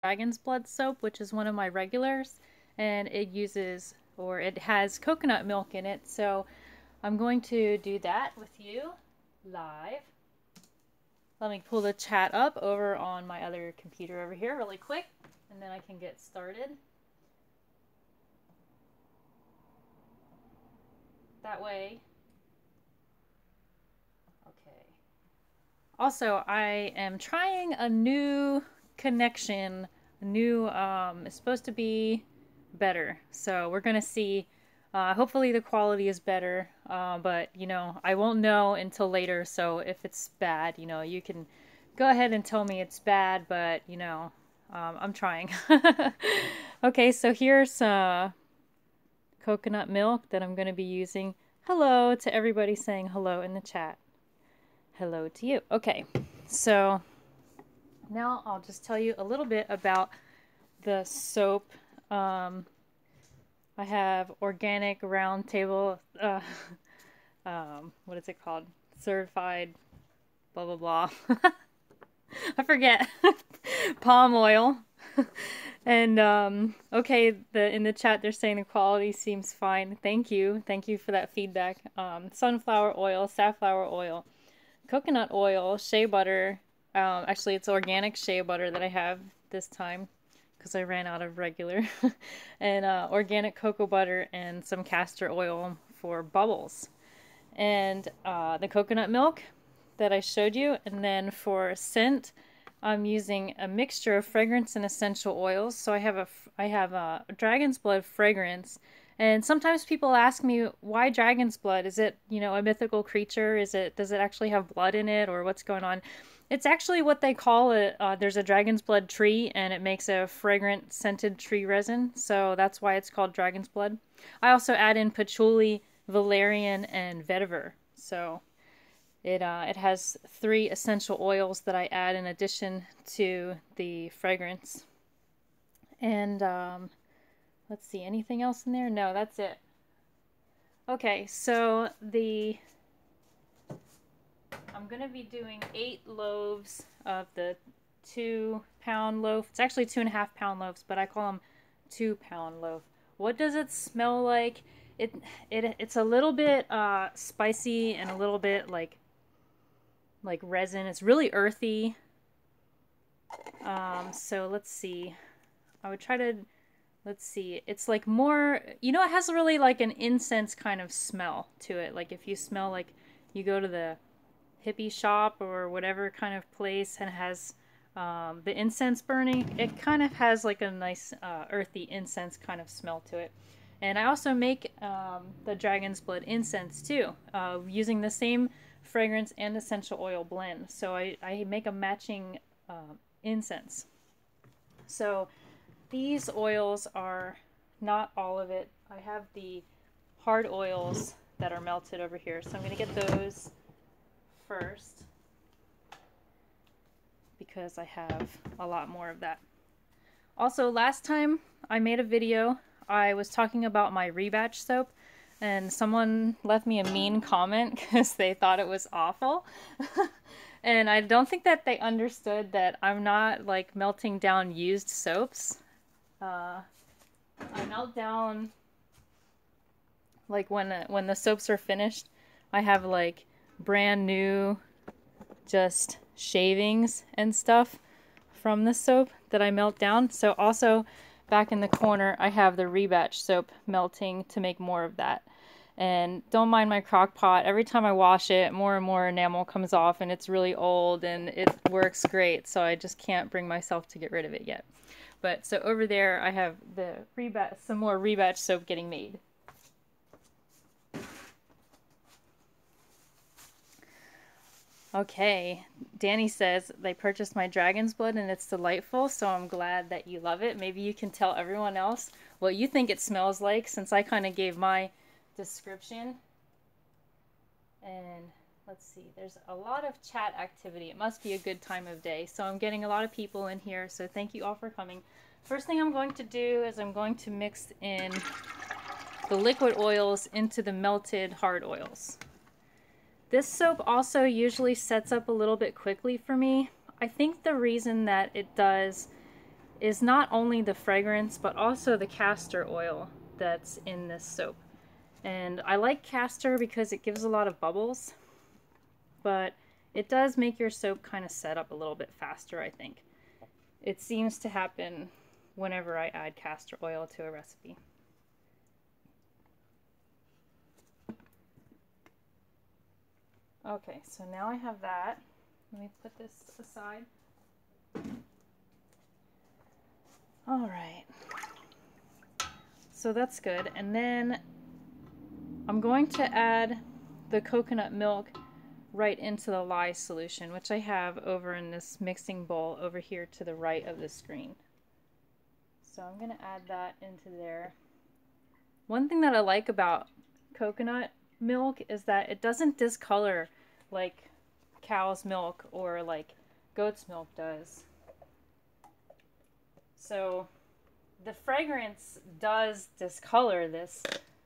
Dragon's Blood soap, which is one of my regulars, and it uses, or it has coconut milk in it. So I'm going to do that with you live. Let me pull the chat up over on my other computer over here really quick, and then I can get started. That way. Okay. Also, I am trying a new connection. It's supposed to be better. So we're going to see. Hopefully the quality is better, but I won't know until later. So if it's bad, you can go ahead and tell me it's bad, but I'm trying. Okay, so here's coconut milk that I'm going to be using. Hello to everybody saying hello in the chat. Hello to you. Okay, so now I'll just tell you a little bit about the soap. I have organic round table, what is it called? Certified, blah, blah, blah. I forget. Palm oil. And, okay, in the chat they're saying the quality seems fine. Thank you. Thank you for that feedback. Sunflower oil, safflower oil, coconut oil, shea butter. Actually, it's organic shea butter that I have this time, because I ran out of regular, and organic cocoa butter and some castor oil for bubbles, and the coconut milk that I showed you. And then for scent, I'm using a mixture of fragrance and essential oils. So I have a dragon's blood fragrance, and sometimes people ask me, why dragon's blood? Is it a mythical creature? Does it actually have blood in it, or what's going on? It's actually what they call it. There's a dragon's blood tree, and it makes a fragrant scented tree resin. So that's why it's called dragon's blood. I also add in patchouli, valerian, and vetiver. So it has 3 essential oils that I add in addition to the fragrance. And let's see, anything else in there? No, that's it. Okay, so I'm going to be doing 8 loaves of the 2-pound loaf. It's actually 2.5-pound loaves, but I call them 2-pound loaf. What does it smell like? It's a little bit spicy and a little bit like resin. It's really earthy. So let's see. I would try to, let's see. It's like more, it has really like an incense kind of smell to it. Like if you smell like you go to the hippie shop or whatever kind of place and has the incense burning, it kind of has like a nice earthy incense kind of smell to it. And I also make the dragon's blood incense too, using the same fragrance and essential oil blend. So I make a matching incense. So these oils are not all of it. I have the hard oils that are melted over here, so I'm going to get those first because I have a lot more of that. Also, last time I made a video, I was talking about my rebatch soap, and someone left me a mean comment because they thought it was awful. And I don't think that they understood that I'm not like melting down used soaps. I melt down like when the soaps are finished. I have like brand new just shavings and stuff from the soap that I melt down. So also back in the corner I have the rebatch soap melting to make more of that. And don't mind my crock pot. Every time I wash it, more and more enamel comes off, and it's really old and it works great, so I just can't bring myself to get rid of it yet. But so over there I have the some more rebatch soap getting made. Okay, Danny says they purchased my dragon's blood and it's delightful, so I'm glad that you love it. Maybe you can tell everyone else what you think it smells like, since I kind of gave my description. And let's see, there's a lot of chat activity. It must be a good time of day, so I'm getting a lot of people in here, so thank you all for coming. First thing I'm going to do is I'm going to mix in the liquid oils into the melted hard oils. This soap also usually sets up a little bit quickly for me. I think the reason that it does is not only the fragrance, but also the castor oil that's in this soap. And I like castor because it gives a lot of bubbles, but it does make your soap kind of set up a little bit faster, I think. It seems to happen whenever I add castor oil to a recipe. Okay, so now I have that. Let me put this aside. All right. So that's good. And then I'm going to add the coconut milk right into the lye solution, which I have over in this mixing bowl over here to the right of the screen. So I'm going to add that into there. One thing that I like about coconut milk is that it doesn't discolor like cow's milk or like goat's milk does. So the fragrance does discolor this,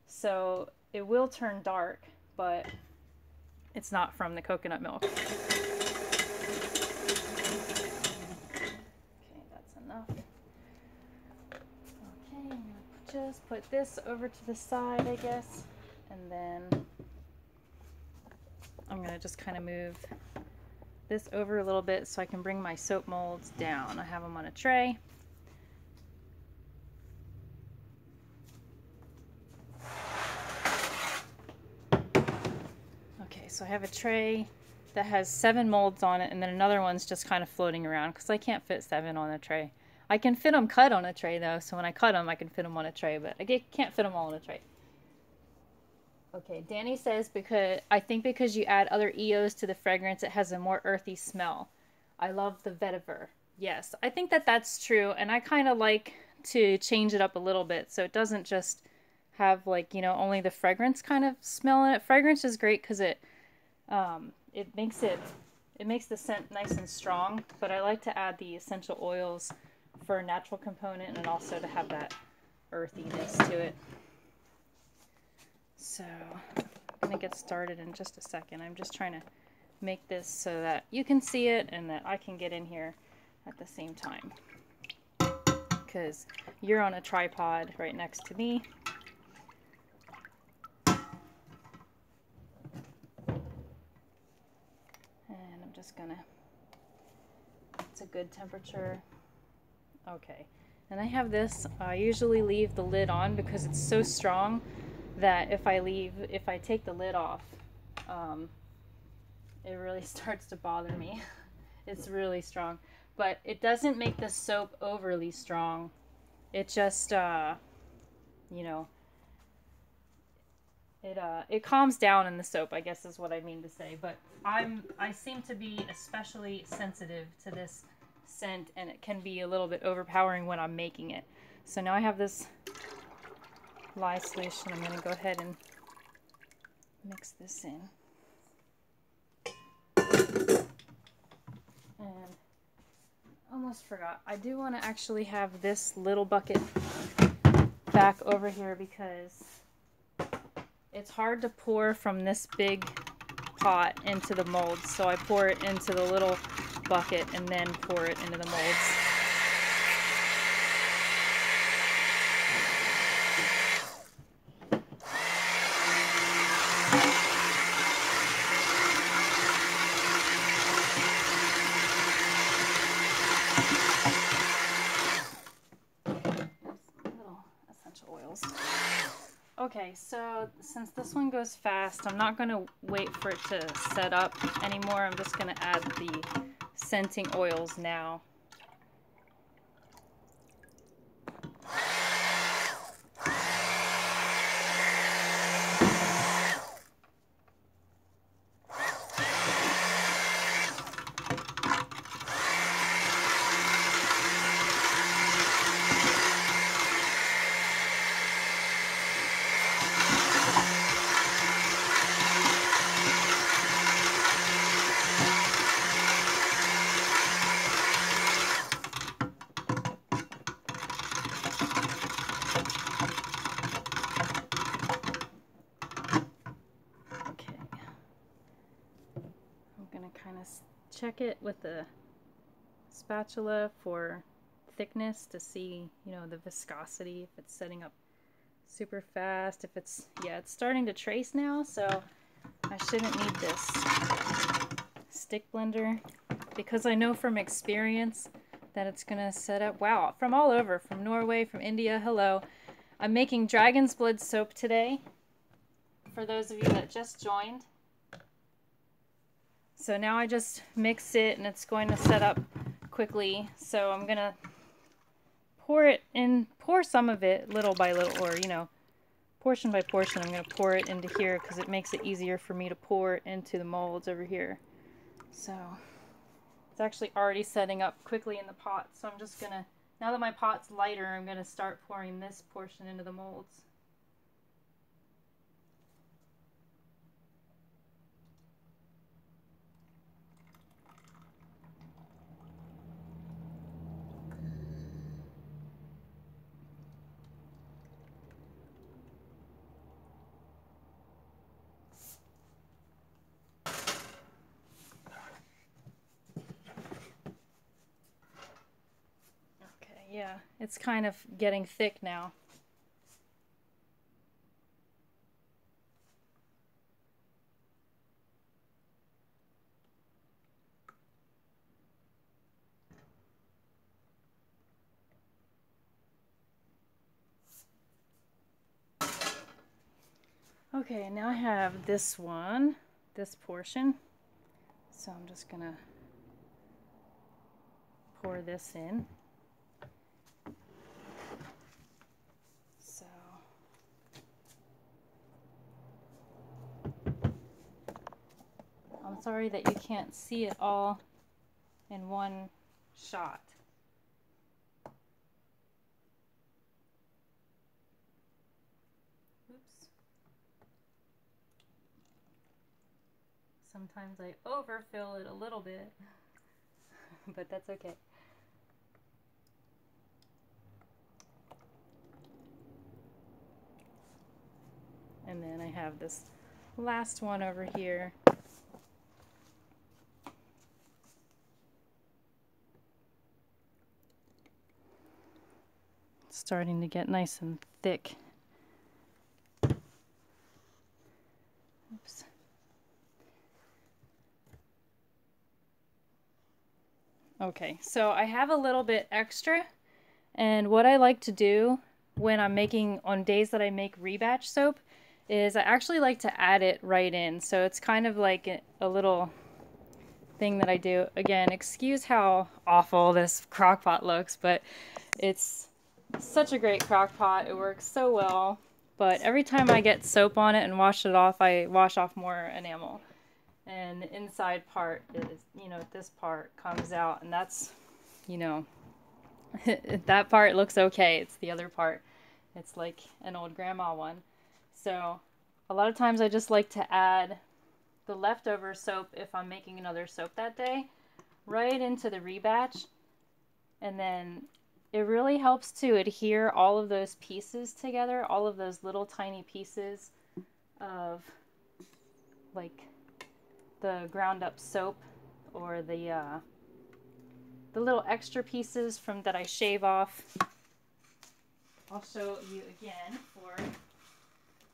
so it will turn dark, but it's not from the coconut milk. Okay, that's enough. Okay, I'm gonna just put this over to the side, I guess, and then I'm gonna just kind of move this over a little bit so I can bring my soap molds down. I have them on a tray. Okay, so I have a tray that has 7 molds on it, and then another one's just kind of floating around because I can't fit 7 on a tray. I can fit them cut on a tray though, so when I cut them I can fit them on a tray, but I can't fit them all on a tray. Okay, Danny says I think because you add other EOs to the fragrance, it has a more earthy smell. I love the vetiver. Yes, I think that that's true, and I kind of like to change it up a little bit so it doesn't just have like, you know, only the fragrance kind of smell in it. Fragrance is great because it makes the scent nice and strong, but I like to add the essential oils for a natural component and also to have that earthiness to it. So I'm going to get started in just a second. I'm just trying to make this so that you can see it and that I can get in here at the same time, because you're on a tripod right next to me. And I'm just going to, it's a good temperature. Okay. And I have this, I usually leave the lid on because it's so strong that if I take the lid off, it really starts to bother me. It's really strong, but it doesn't make the soap overly strong. It just, you know, it calms down in the soap, I guess is what I mean to say. But I seem to be especially sensitive to this scent, and it can be a little bit overpowering when I'm making it. So now I have this lye solution. I'm going to go ahead and mix this in. And almost forgot, I do want to actually have this little bucket back over here because it's hard to pour from this big pot into the molds. So I pour it into the little bucket and then pour it into the molds. Okay, so since this one goes fast, I'm not going to wait for it to set up anymore. I'm just going to add the scenting oils now. Check it with the spatula for thickness to see, you know, the viscosity, if it's setting up super fast, if it's, yeah, it's starting to trace now, so I shouldn't need this stick blender because I know from experience that it's gonna set up. Wow, from all over, from Norway, from India, hello. I'm making dragon's blood soap today for those of you that just joined. So now I just mix it and it's going to set up quickly. So I'm gonna pour it in, pour some of it little by little, or, you know, portion by portion. I'm gonna pour it into here because it makes it easier for me to pour into the molds over here. So it's actually already setting up quickly in the pot. So I'm just gonna, now that my pot's lighter, I'm gonna start pouring this portion into the molds. Yeah, it's kind of getting thick now. Okay, now I have this one, this portion. So I'm just gonna pour this in. So I'm sorry that you can't see it all in one shot. Oops. Sometimes I overfill it a little bit, but that's okay. And then I have this last one over here. It's starting to get nice and thick. Oops. Okay, so I have a little bit extra, and what I like to do when I'm making, on days that I make rebatch soap, is I actually like to add it right in. So it's kind of like a little thing that I do. Again, excuse how awful this crock pot looks, but it's such a great crock pot. It works so well. But every time I get soap on it and wash it off, I wash off more enamel. And the inside part is, you know, this part comes out, and that's, you know, that part looks okay. It's the other part. It's like an old grandma one. So a lot of times I just like to add the leftover soap, if I'm making another soap that day, right into the rebatch. And then it really helps to adhere all of those pieces together, all of those little tiny pieces of like the ground up soap, or the little extra pieces from that I shave off. I'll show you again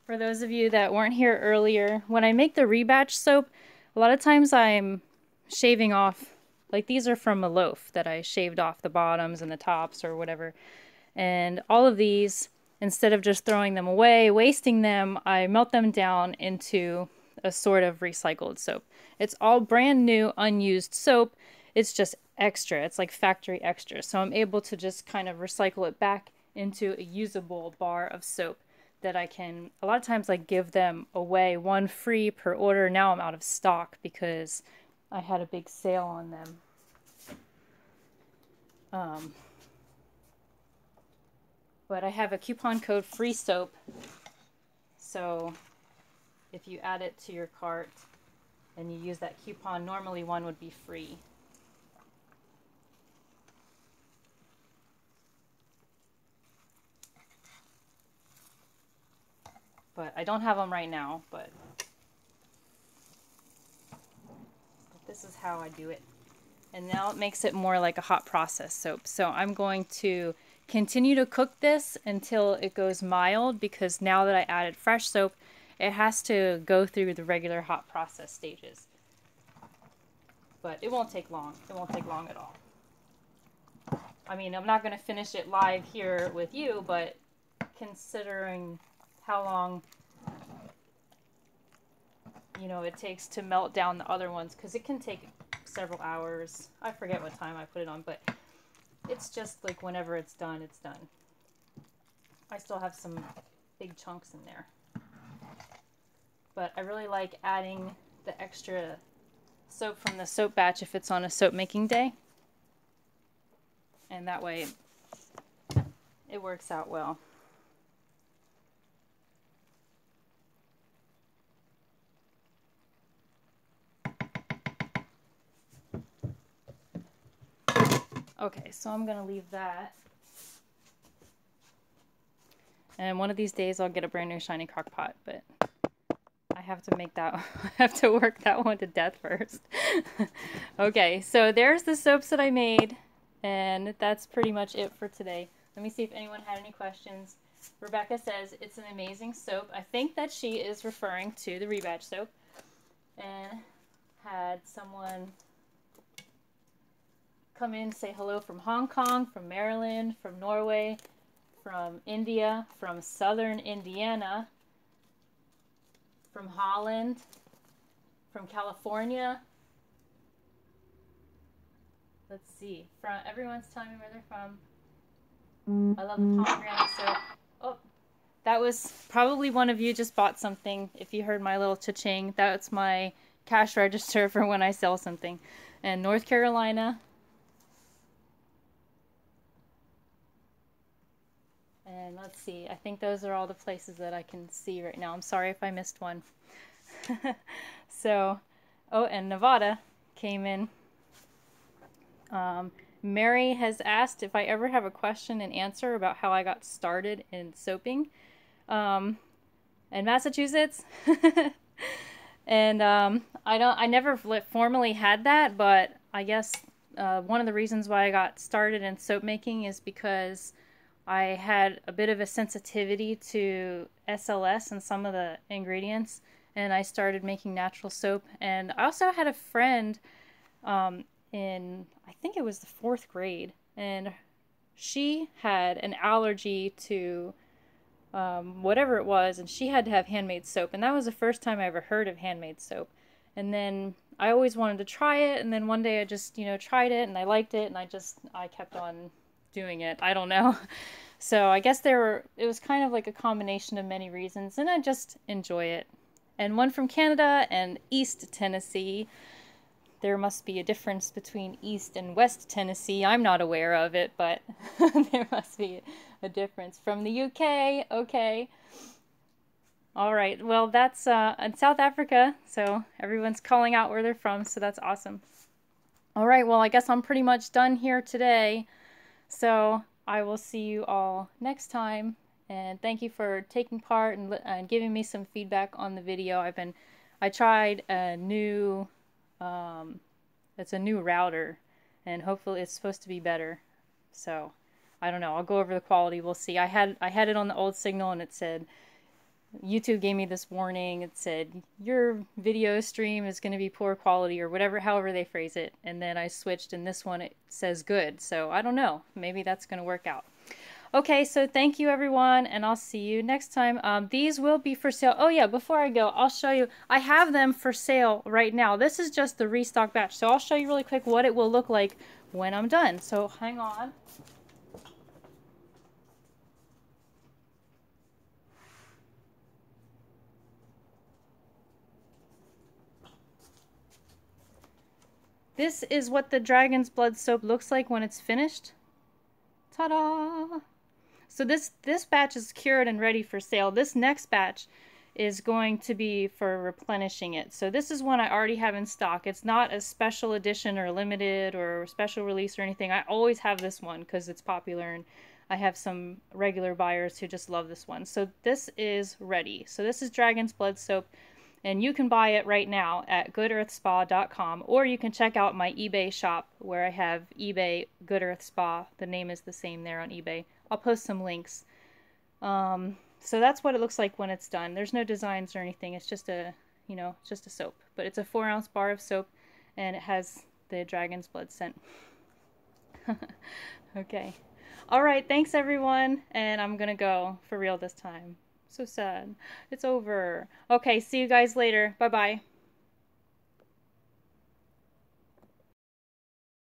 for those of you that weren't here earlier. When I make the rebatch soap, a lot of times I'm shaving off, like these are from a loaf that I shaved off the bottoms and the tops or whatever. And all of these, instead of just throwing them away, wasting them, I melt them down into a sort of recycled soap. It's all brand new, unused soap. It's just extra. It's like factory extra. So I'm able to just kind of recycle it back into a usable bar of soap that I can, a lot of times I give them away, one free per order. Now I'm out of stock because I had a big sale on them. But I have a coupon code free soap. So if you add it to your cart and you use that coupon, normally one would be free. But I don't have them right now, but this is how I do it. And now it makes it more like a hot process soap. So I'm going to continue to cook this until it goes mild, because now that I added fresh soap, it has to go through the regular hot process stages. But it won't take long. It won't take long at all. I mean, I'm not going to finish it live here with you, but considering how long, you know, it takes to melt down the other ones, because it can take several hours. I forget what time I put it on, but it's just like whenever it's done, it's done. I still have some big chunks in there. But I really like adding the extra soap from the soap batch if it's on a soap making day. And that way it works out well. Okay, so I'm gonna leave that. And one of these days I'll get a brand new shiny crock pot, but I have to make that, I have to work that one to death first. Okay, so there's the soaps that I made, and that's pretty much it for today. Let me see if anyone had any questions. Rebecca says it's an amazing soap. I think that she is referring to the Rebadge soap. And had someone come in, say hello from Hong Kong, from Maryland, from Norway, from India, from southern Indiana, from Holland, from California. Let's see. Everyone's telling me where they're from. I love the pomegranate soap. Oh, that was probably one of you just bought something. If you heard my little cha-ching, that's my cash register for when I sell something. And North Carolina. And let's see, I think those are all the places that I can see right now. I'm sorry if I missed one. So, oh, and Nevada came in. Mary has asked if I ever have a question and answer about how I got started in soaping in Massachusetts. And I never formally had that, but I guess one of the reasons why I got started in soap making is because I had a bit of a sensitivity to SLS and some of the ingredients, and I started making natural soap. And I also had a friend in, I think it was the 4th grade, and she had an allergy to whatever it was, and she had to have handmade soap, and that was the first time I ever heard of handmade soap. And then I always wanted to try it, and then one day I just, you know, tried it, and I liked it, and I kept on doing it. I don't know. So I guess it was kind of like a combination of many reasons, and I just enjoy it. And one from Canada and East Tennessee. There must be a difference between East and West Tennessee. I'm not aware of it, but there must be a difference. From the UK, okay. All right, well, that's in South Africa, so everyone's calling out where they're from, so that's awesome. All right, well, I guess I'm pretty much done here today, so I will see you all next time, and thank you for taking part and giving me some feedback on the video. I tried a new, it's a new router, and hopefully it's supposed to be better. So I don't know. I'll go over the quality. We'll see. I had it on the old signal, and it said, YouTube gave me this warning. It said your video stream is going to be poor quality, or whatever, however they phrase it. And then I switched, and this one it says good. So I don't know. Maybe that's going to work out. Okay, so thank you everyone, and I'll see you next time. These will be for sale. Oh yeah, before I go, I'll show you. I have them for sale right now. This is just the restock batch, so I'll show you really quick what it will look like when I'm done. So hang on. This is what the Dragon's Blood soap looks like when it's finished. Ta-da! So this batch is cured and ready for sale. This next batch is going to be for replenishing it. So this is one I already have in stock. It's not a special edition or limited or special release or anything. I always have this one because it's popular, and I have some regular buyers who just love this one. So this is ready. So this is Dragon's Blood soap. And you can buy it right now at goodearthspa.com, or you can check out my eBay shop where I have eBay Good Earth Spa. The name is the same there on eBay. I'll post some links. So that's what it looks like when it's done. There's no designs or anything. It's just a, you know, just a soap. But it's a 4-ounce bar of soap, and it has the dragon's blood scent. Okay. All right. Thanks, everyone. And I'm going to go for real this time. So sad. It's over. Okay. See you guys later. Bye-bye.